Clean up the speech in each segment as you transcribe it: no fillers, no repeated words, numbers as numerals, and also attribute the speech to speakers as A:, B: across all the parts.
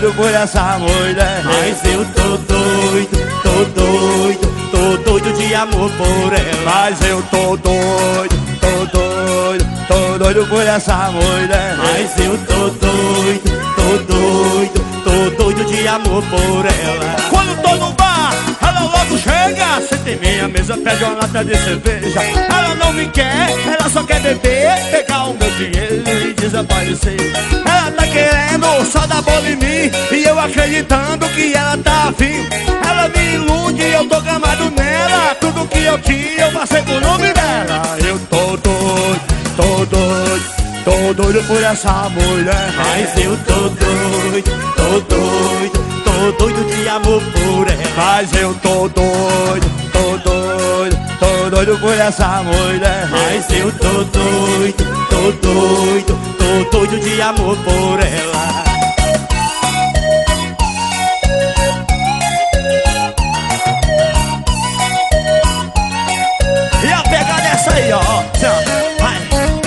A: doido por essa mulher.
B: Mas eu tô doido, tô doido, tô doido de amor por ela.
A: Mas eu tô doido, tô doido, tô doido por essa mulher.
B: Mas eu tô doido, tô doido, tô doido de amor por ela.
A: Quando tô no bar, ela logo chega, senta em minha mesa, pede uma lata de cerveja. Ela não me quer, ela só quer beber, pegar o meu dinheiro e desaparecer. Ela tá querendo só dar bola em mim, e eu acreditando que ela tá afim. Ela me ilude e eu tô gamado nela, tudo que eu tinha eu passei pro nome dela. Eu tô doido, tô doido, tô doido por essa mulher.
B: Mas eu tô doido, tô doido, tô doido de amor por ela.
A: Mas eu tô doido, tô doido, tô doido por essa mulher.
B: Mas eu tô doido, tô doido, tô doido de amor por ela.
A: E a pegada é essa aí, ó. Vai,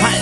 A: vai.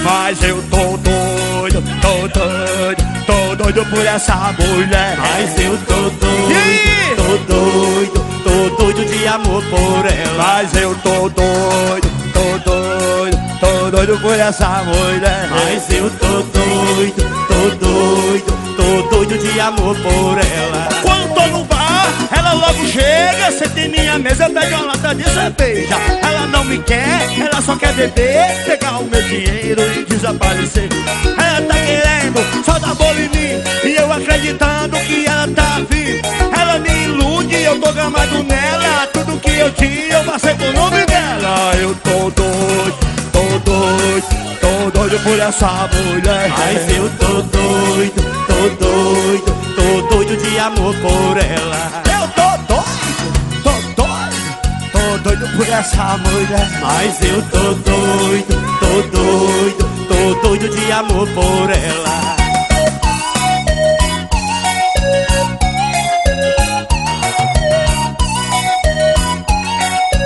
A: Mas eu tô doido, tô doido, tô doido por essa mulher.
B: Mas eu tô doido, tô doido, tô doido de amor por ela.
A: Mas eu tô doido, tô doido, tô doido por essa mulher.
B: Mas eu tô doido, tô doido, tô doido de amor por ela.
A: Quando tô no bar, ela logo chega, senta em minha mesa, pede uma lata de cerveja. Ela não me quer, ela só quer beber, pegar o meu dinheiro e desaparecer. Ela tá querendo só dar bola em mim, e eu acreditando que ela tá afim. Ela me ilude e eu tô gamado nela, tudo que eu tinha eu passei pro nome dela. Eu tô doido, tô doido, tô doido por essa mulher.
B: Mas eu tô doido, tô doido, tô doido de amor por ela.
A: Eu tô doido, tô doido, tô doido por essa mulher.
B: Mas eu tô doido, tô doido, tô doido de amor por ela.